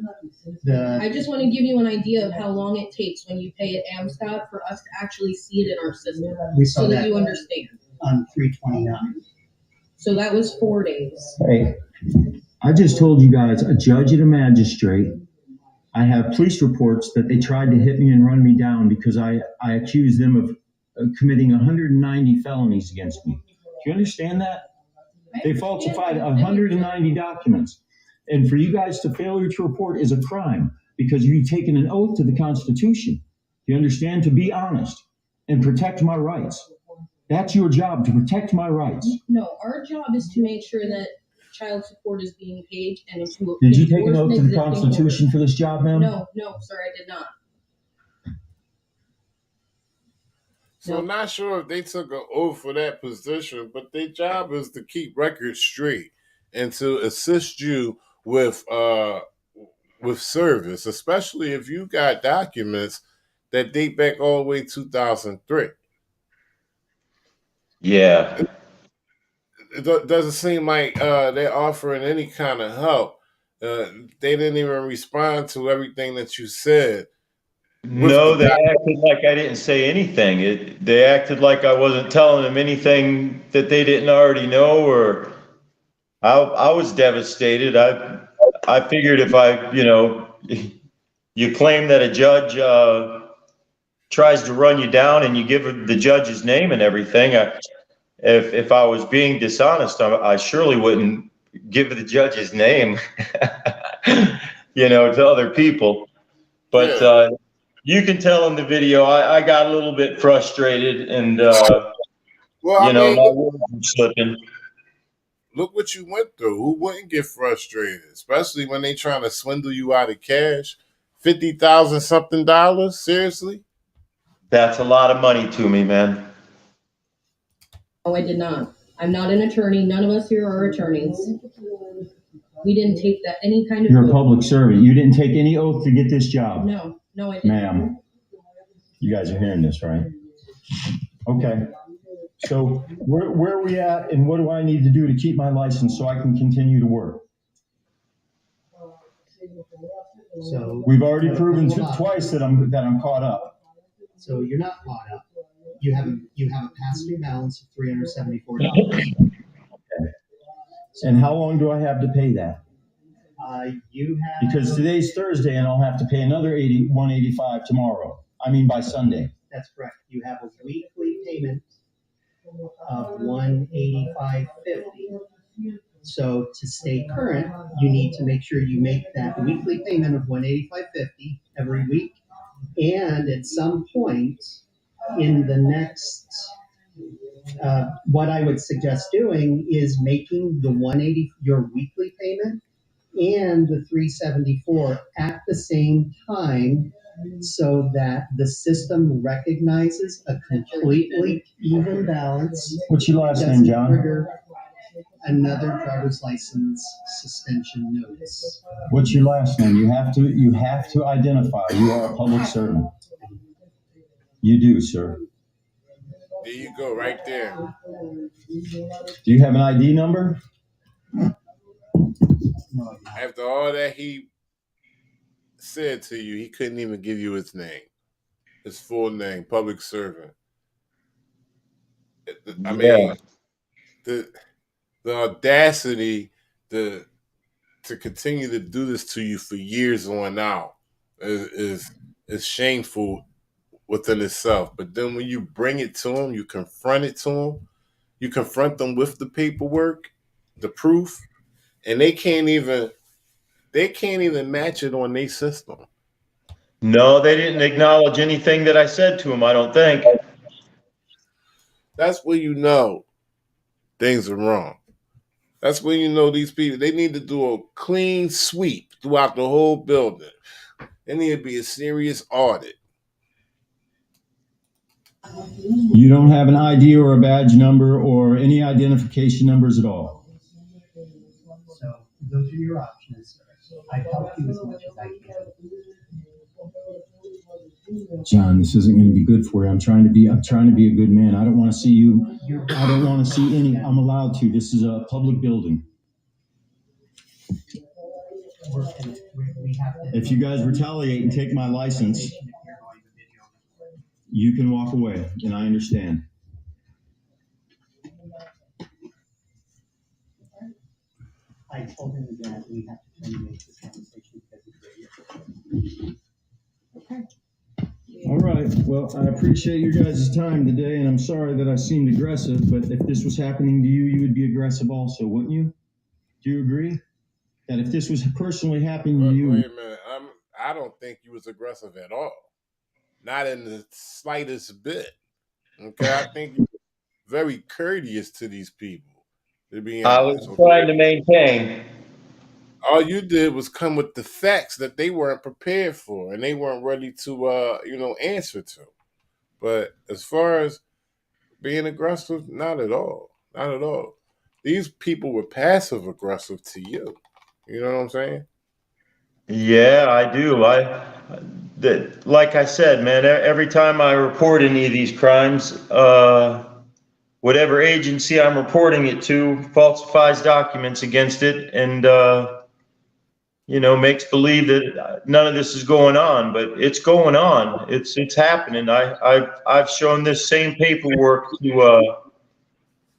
I just want to give you an idea of how long it takes when you pay at Amscot for us to actually see it in our system, We saw so that that you understand. on 3/29. So that was 4 days. Hey, I just told you guys, a judge and a magistrate. I have police reports that they tried to hit me and run me down because I accused them of committing 190 felonies against me. Do you understand that? They falsified 190 documents. And for you guys to failure to report is a crime because you've taken an oath to the Constitution. Do you understand? To be honest. and protect my rights. That's your job, to protect my rights. No, our job is to make sure that child support is being paid and to Did you take an enforce oath to the Constitution order. for this job, ma'am? No, sir, I did not. So I'm not sure if they took an oath for that position, but their job is to keep records straight and to assist you with service, especially if you got documents that date back all the way 2003. Yeah. It doesn't seem like they're offering any kind of help. They didn't even respond to everything that you said. No, they acted like I didn't say anything. They acted like I wasn't telling them anything that they didn't already know, or I was devastated. I figured if you claim that a judge tries to run you down and you give the judge's name and everything, if I was being dishonest, I surely wouldn't give the judge's name, to other people. But Yeah. you can tell in the video, I got a little bit frustrated and, Well, my words were slipping. Look what you went through. Who wouldn't get frustrated, especially when they trying to swindle you out of cash? $50,000 something. Seriously? That's a lot of money to me, man. No, I did not. I'm not an attorney. None of us here are attorneys. We didn't take that any kind of. You're a public servant. You didn't take any oath to get this job. No, I didn't. Ma'am, you guys are hearing this, right? Okay. So where are we at, and what do I need to do to keep my license so I can continue to work? So We've already proven twice that I'm caught up. So you're not caught up. You have a past due balance of $374. And how long do I have to pay that? You have, Because today's Thursday, and I'll have to pay another $185 tomorrow. I mean by Sunday. That's correct. You have a weekly payment of $185.50. So to stay current, you need to make sure you make that weekly payment of $185.50 every week. And at some point in the next, what I would suggest doing is making the $180 your weekly payment and the $374 at the same time, so that the system recognizes a completely even balance. What's your last name, John? Trigger another driver's license suspension notice. What's your last name? You have to identify. You are a public servant. You do, sir. There you go, right there. Do you have an ID number? After all that he said to you, he couldn't even give you his name, his full name, public servant. I mean, the audacity to continue to do this to you for years on out is shameful within itself. But then when you bring it to him, you confront it to him, you confront them with the paperwork, the proof, and they can't even match it on their system. No, they didn't acknowledge anything that I said to them, I don't think. That's when you know things are wrong. That's when you know these people, they need to do a clean sweep throughout the whole building. There need to be a serious audit. You don't have an ID or a badge number or any identification numbers at all. So those are your options. I've helped you as much as I can. John, this isn't going to be good for you. I'm trying to be a good man. I don't want to see you. I don't want to see any. I'm allowed to. This is a public building. If you guys retaliate and take my license, you can walk away, and I understand. I told him that we have to terminate this conversation because it's radio. Okay. All right. Well, I appreciate your guys' time today, and I'm sorry that I seemed aggressive, but if this was happening to you, you would be aggressive also, wouldn't you? Do you agree? That if this was personally happening to you... Wait a minute. I don't think you was aggressive at all. Not in the slightest bit. Okay, I think you're very courteous to these people, to be I honest. was Okay? trying to maintain. All you did was come with the facts that they weren't prepared for and they weren't ready to answer to. But as far as being aggressive, not at all. Not at all. These people were passive aggressive to you. You know what I'm saying? Yeah, I do. Like I said, man, every time I report any of these crimes, whatever agency I'm reporting it to falsifies documents against it and, makes believe that none of this is going on, but it's going on. It's happening. I've shown this same paperwork to,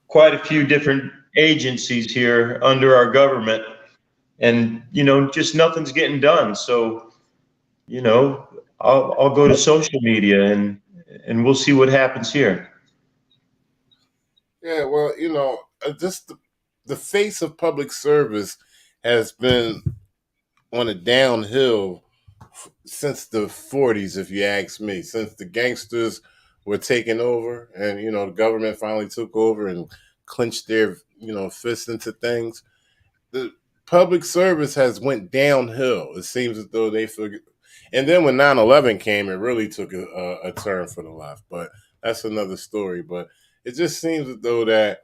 quite a few different agencies here under our government, and, just nothing's getting done. So, I'll go to social media and we'll see what happens here. Yeah, well, just the face of public service has been on a downhill since the 40s, if you ask me, since the gangsters were taking over and, the government finally took over and clinched their, fists into things. The public service has went downhill. It seems as though they forget. And then when 9/11 came, it really took a turn for the left. But that's another story. But it just seems as though that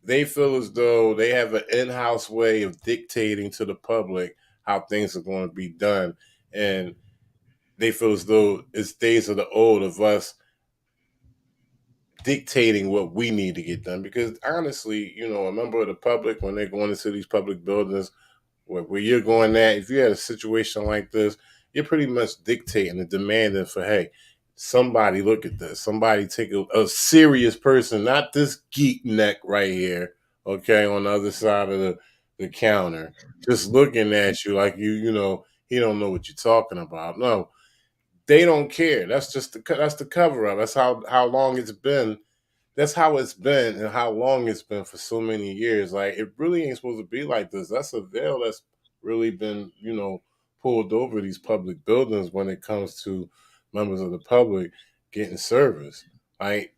they feel as though they have an in-house way of dictating to the public how things are going to be done. And they feel as though it's days of the old of us dictating what we need to get done. Because honestly, a member of the public, when they're going into these public buildings, where you're going at, if you had a situation like this, you're pretty much dictating and demanding for, hey, somebody look at this. Somebody take a serious person, not this geek neck right here, okay, on the other side of the counter, just looking at you like he don't know what you're talking about. No, they don't care. That's the cover up. That's how long it's been. That's how it's been and how long it's been for so many years. Like, it really ain't supposed to be like this. That's a veil that's really been, pulled over these public buildings when it comes to members of the public getting service. Like,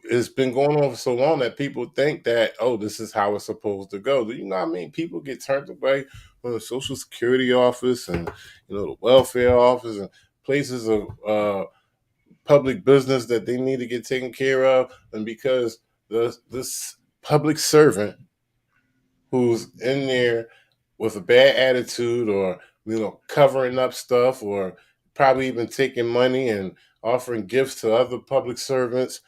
it's been going on for so long that people think that, oh, this is how it's supposed to go. Do you know what I mean? People get turned away from the Social Security office and, the welfare office and places of public business that they need to get taken care of, and because this public servant who's in there with a bad attitude or covering up stuff or probably even taking money and offering gifts to other public servants,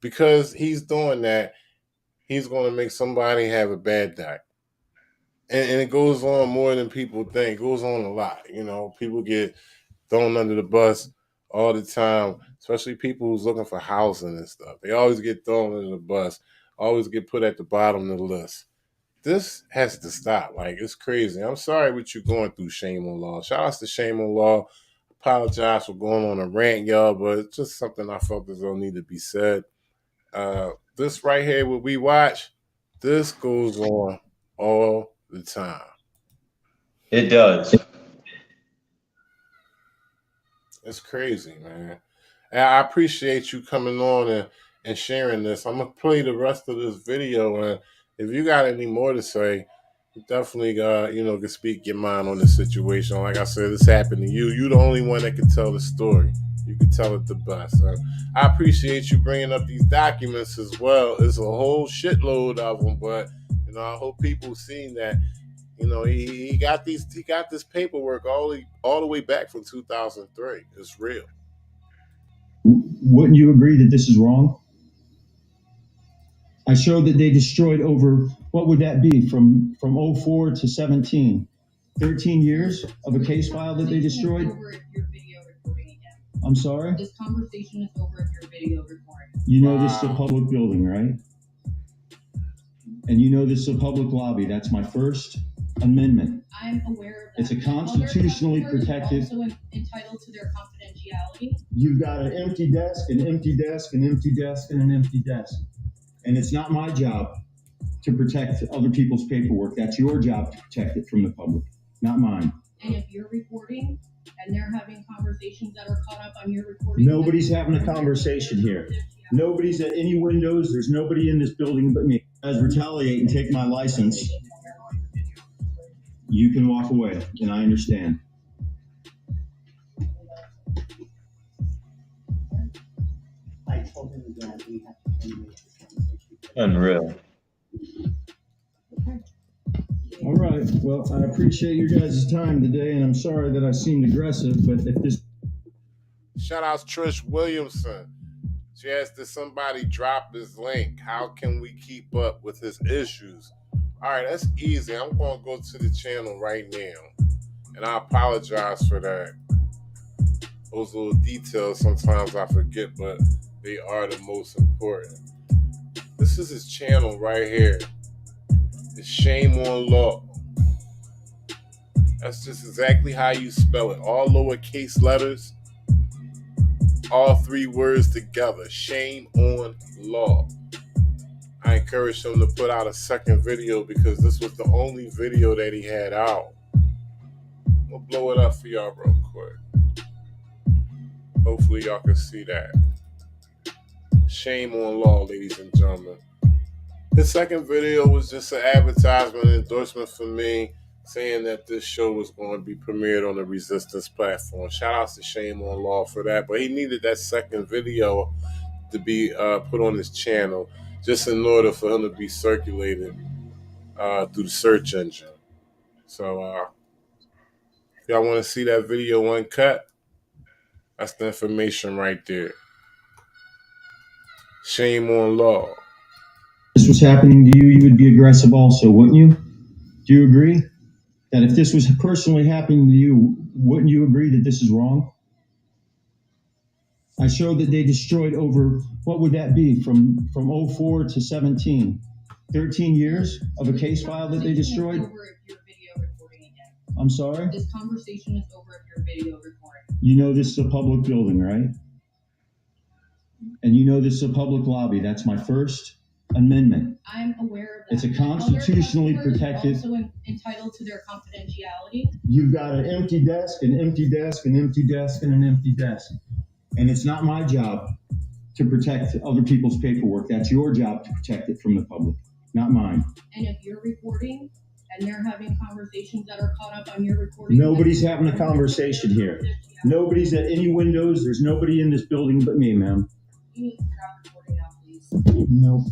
because he's doing that, he's going to make somebody have a bad day. And it goes on more than people think. It goes on a lot. People get thrown under the bus all the time, especially people who's looking for housing and stuff. They always get thrown under the bus, always get put at the bottom of the list. This has to stop. Like, it's crazy. I'm sorry what you're going through, Shame on Law. Shout out to Shame on Law. Apologize for going on a rant, y'all, but it's just something I felt as though need to be said. This right here, what we watch, this goes on all the time. It does. It's crazy, man. And I appreciate you coming on and sharing this. I'm gonna play the rest of this video, and if you got any more to say, you definitely can speak your mind on this situation. Like I said, this happened to you. You're the only one that can tell the story. You can tell it the best. I appreciate you bringing up these documents as well. It's a whole shitload of them, but I hope people seen that. He got this paperwork all the way back from 2003. It's real. Wouldn't you agree that this is wrong? I showed that they destroyed over, what would that be, from 04 to 17? 13 years of a case file that they destroyed? I'm sorry? This conversation is over if you're video recording. You know this is a public building, right? And you know this is a public lobby. That's my First Amendment. I'm aware of that. It's a constitutionally protected. Also entitled to their confidentiality. You've got an empty desk, an empty desk, an empty desk, and an empty desk. And it's not my job to protect other people's paperwork. That's your job to protect it from the public, not mine. And if you're recording and they're having conversations that are caught up on your recording. Nobody's having a conversation here. Nobody's at any windows. There's nobody in this building but me. As retaliate and take my license, you can walk away, and I understand. I told him that we have to terminate this conversation. Unreal. All right. Well, I appreciate your guys' time today, and I'm sorry that I seemed aggressive, but if this... Shout out Trish Williamson. She asked, did somebody drop his link? How can we keep up with his issues? All right, that's easy. I'm going to go to the channel right now. And I apologize for that. Those little details sometimes I forget, but they are the most important. This is his channel right here. It's Shame on Law. That's just exactly how you spell it. All lowercase letters. All 3 words together. Shame on Law. I encouraged him to put out a second video because this was the only video that he had out. I'm gonna blow it up for y'all real quick. Hopefully y'all can see that. Shame on Law, ladies and gentlemen. His second video was just an advertisement endorsement for me, saying that this show was going to be premiered on the Resistance platform. Shout outs to Shame on Law for that. But he needed that second video to be put on his channel just in order for him to be circulated through the search engine. So if y'all want to see that video uncut, that's the information right there. Shame on Law. If this was happening to you, you would be aggressive also, wouldn't you? Do you agree? That if this was personally happening to you, wouldn't you agree that this is wrong? I showed that they destroyed over, what would that be, from 04 to 17? 13 years of a case file that they destroyed? Over if you're video recording again. I'm sorry? This conversation is over if you're video recording. You know this is a public building, right? And you know this is a public lobby. That's my First Amendment. I'm aware of that. It's a constitutionally protected... Also entitled to their confidentiality. You've got an empty desk, an empty desk, an empty desk, and an empty desk. And it's not my job to protect other people's paperwork. That's your job to protect it from the public, not mine. And if you're recording and they're having conversations that are caught up on your recording... Nobody's having a conversation here. Nobody's at any windows. There's nobody in this building but me, ma'am. You need to stop recording now, please. Nope.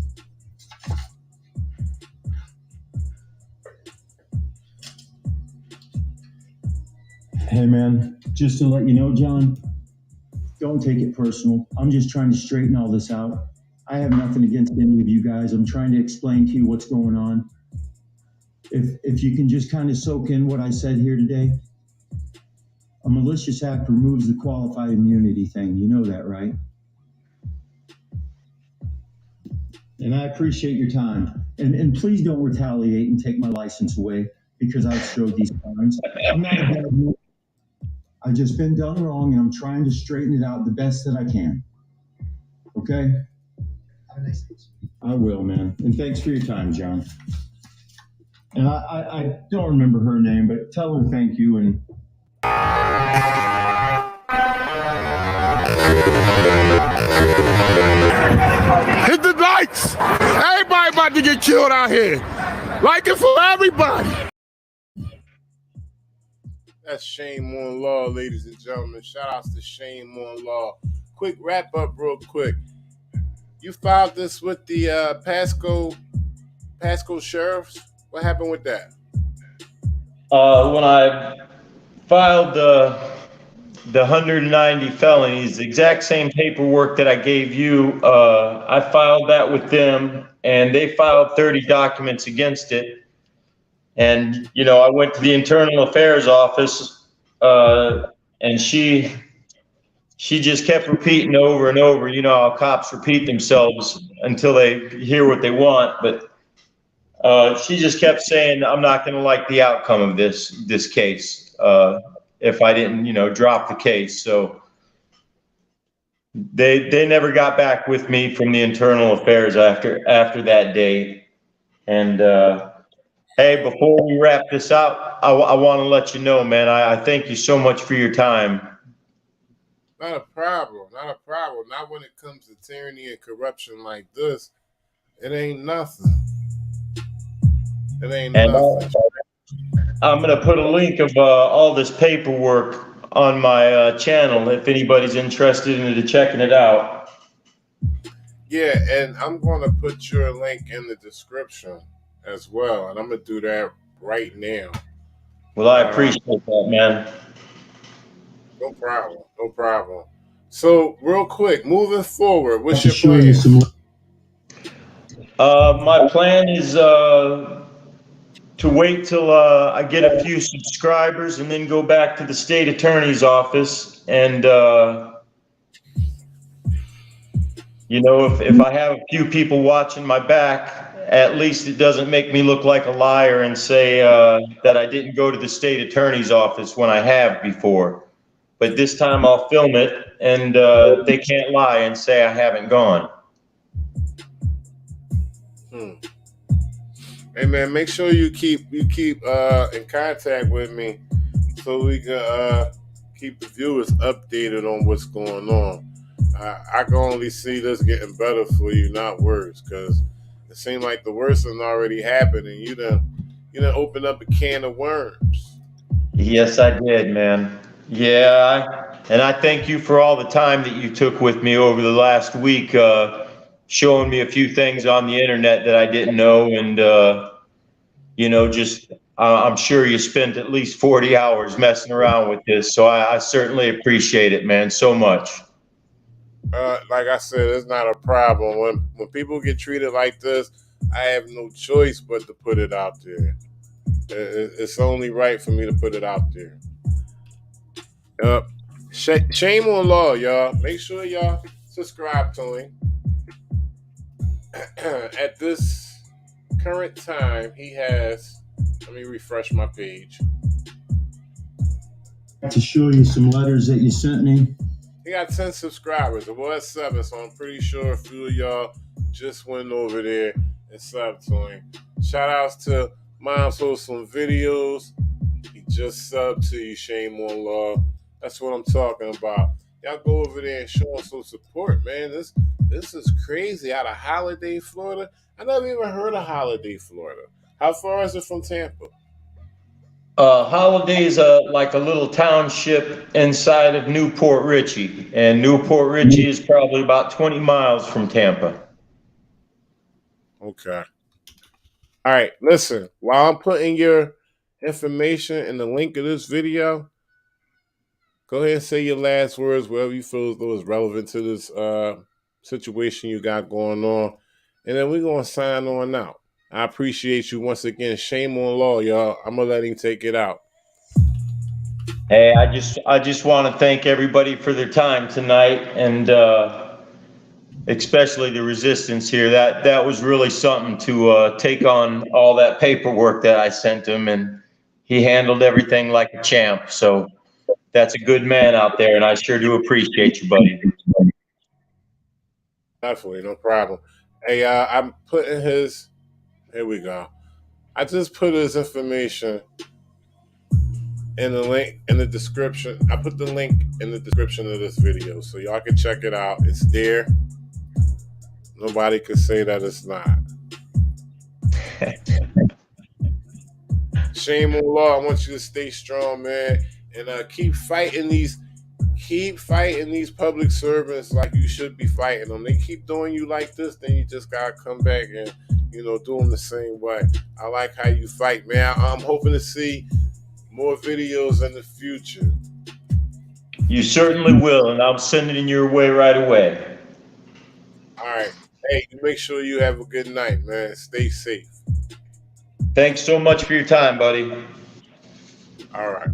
Hey, man, just to let you know, John, don't take it personal. I'm just trying to straighten all this out. I have nothing against any of you guys. I'm trying to explain to you what's going on. If you can just kind of soak in what I said here today. A malicious act removes the qualified immunity thing. You know that, right? And I appreciate your time. And please don't retaliate and take my license away because I've showed these crimes. I'm not a bad man. I've just been done wrong, and I'm trying to straighten it out the best that I can. Okay? Have a nice day. I will, man. And thanks for your time, John. And I don't remember her name, but tell her thank you. And Hit the lights! Everybody about to get killed out here. Like it for everybody. That's Shame on Law, ladies and gentlemen. Shout outs to Shame on Law. Quick wrap up real quick. You filed this with the Pasco sheriffs? What happened with that? When I filed the 190 felonies, the exact same paperwork that I gave you, I filed that with them, and they filed 30 documents against it. And, you know, I went to the Internal Affairs office, and she just kept repeating over and over, you know how cops repeat themselves until they hear what they want. But she just kept saying, I'm not going to like the outcome of this case if I didn't, you know, drop the case. So they never got back with me from the Internal Affairs after that date. And hey, before we wrap this up, I want to let you know, man, I thank you so much for your time. Not a problem. Not a problem. Not when it comes to tyranny and corruption like this. It ain't nothing. It ain't And nothing. I'm going to put a link of all this paperwork on my channel if anybody's interested in checking it out. Yeah, and I'm going to put your link in the description as well, and I'm going to do that right now. Well, I appreciate that, man. No problem. No problem. So, real quick, moving forward, what's your plan? My plan is to wait till I get a few subscribers and then go back to the state attorney's office and you know, if I have a few people watching my back, at least it doesn't make me look like a liar and say that I didn't go to the state attorney's office when I have before. But this time I'll film it and they can't lie and say I haven't gone. Hey man, make sure you keep in contact with me so we can keep the viewers updated on what's going on. I can only see this getting better for you, not worse, because it seemed like the worst had already happened, and you done open up a can of worms. Yes, I did, man. Yeah, and I thank you for all the time that you took with me over the last week, showing me a few things on the internet that I didn't know, and you know, just I'm sure you spent at least 40 hours messing around with this, so I certainly appreciate it, man, so much. Like I said, it's not a problem. When people get treated like this, I have no choice but to put it out there. It's only right for me to put it out there. Shame on Law, y'all. Make sure y'all subscribe to him. At this current time, he has, let me refresh my page. To show you some letters that you sent me. He got 10 subscribers. It was 7, so I'm pretty sure a few of y'all just went over there and subbed to him. Shout outs to Mom's Wholesome Videos. He just subbed to you, Shame on Law. That's what I'm talking about. Y'all go over there and show him some support, man. This is crazy. Out of Holiday, Florida. I never even heard of Holiday, Florida. How far is it from Tampa? Holiday's like a little township inside of Newport Richey, and Newport Richey is probably about 20 miles from Tampa. Okay. All right, listen. While I'm putting your information in the link of this video, go ahead and say your last words, wherever you feel as though is relevant to this situation you got going on, and then we're going to sign on out. I appreciate you once again. Shame on Law, y'all. I'm gonna let him take it out. Hey, I just want to thank everybody for their time tonight, and especially the resistance here. That was really something to take on all that paperwork that I sent him, and he handled everything like a champ. So that's a good man out there, and I sure do appreciate you, buddy. Definitely, no problem. Hey, I'm putting his. Here we go. I just put his information in the link in the description. I put the link in the description of this video, so y'all can check it out. It's there. Nobody can say that it's not. Shame on Law. I want you to stay strong, man, and keep fighting these public servants like you should be fighting them. They keep doing you like this, then you just gotta come back and do them the same way. I like how you fight, man. I'm hoping to see more videos in the future. You certainly will, and I'm sending it your way right away. All right. Hey, make sure you have a good night, man. Stay safe. Thanks so much for your time, buddy. All right.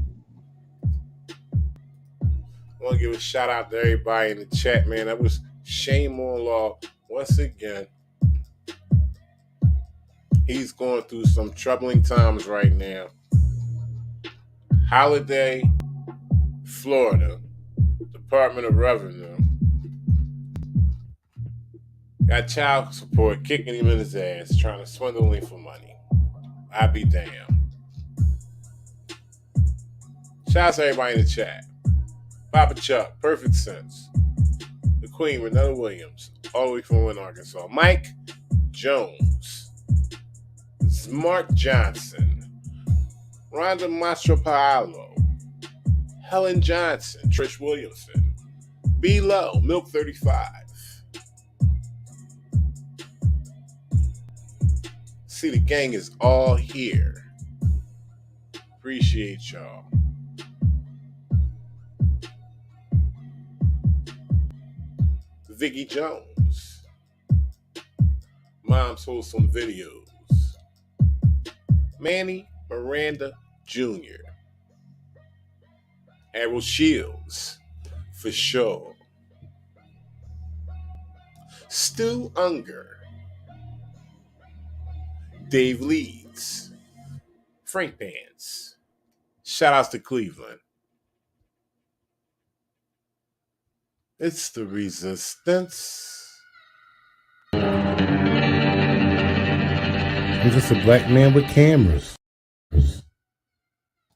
I want to give a shout out to everybody in the chat, man. That was Shame on Law once again. He's going through some troubling times right now. Holiday, Florida, Department of Revenue. Got child support kicking him in his ass, trying to swindle him for money. I be damned. Shout out to everybody in the chat. Papa Chuck, perfect sense. The Queen, Renetta Williams, all the way from Wynn, Arkansas. Mike Jones, Smart Johnson, Rhonda Mastropaolo, Helen Johnson, Trish Williamson, B. Low, Milk 35. See, the gang is all here. Appreciate y'all. Vicky Jones, Mom's Wholesome Videos, Manny Miranda Jr., Harold Shields, for sure, Stu Unger, Dave Leeds, Frank Pants. Shout outs to Cleveland. It's the Resistance. I'm just a black man with cameras. It's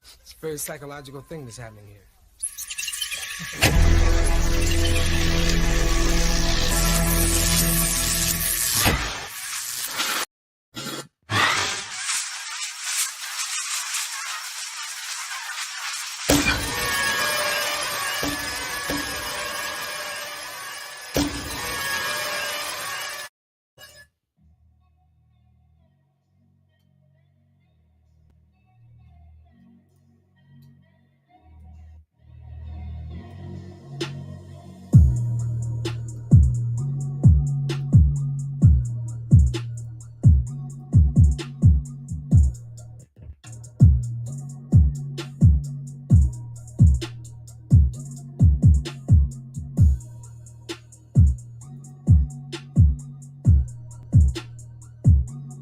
a very psychological thing that's happening here.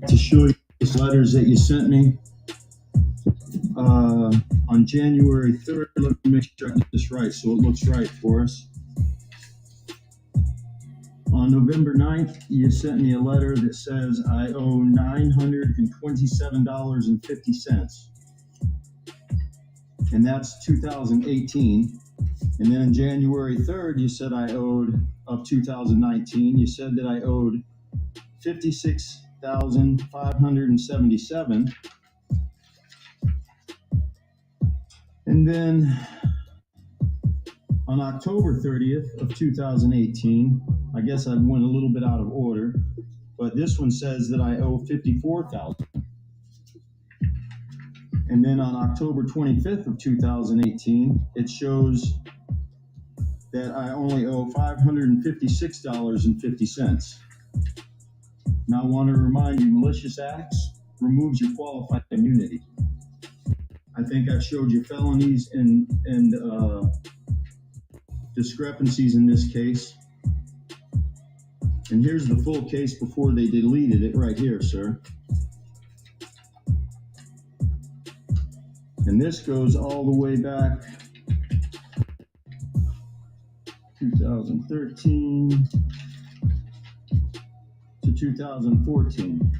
To show you these letters that you sent me on January 3rd. Let me make sure I get this right so it looks right for us. On November 9th, you sent me a letter that says I owe $927.50. And that's 2018. And then on January 3rd, you said I owed, of 2019, you said that I owed $56,577. And then on October 30th of 2018, I guess I went a little bit out of order, but this one says that I owe $54,000. And then on October 25th of 2018, it shows that I only owe $556.50. Now I want to remind you, malicious acts removes your qualified immunity. I think I showed you felonies and discrepancies in this case. And here's the full case before they deleted it right here, sir. And this goes all the way back 2013 to 2014.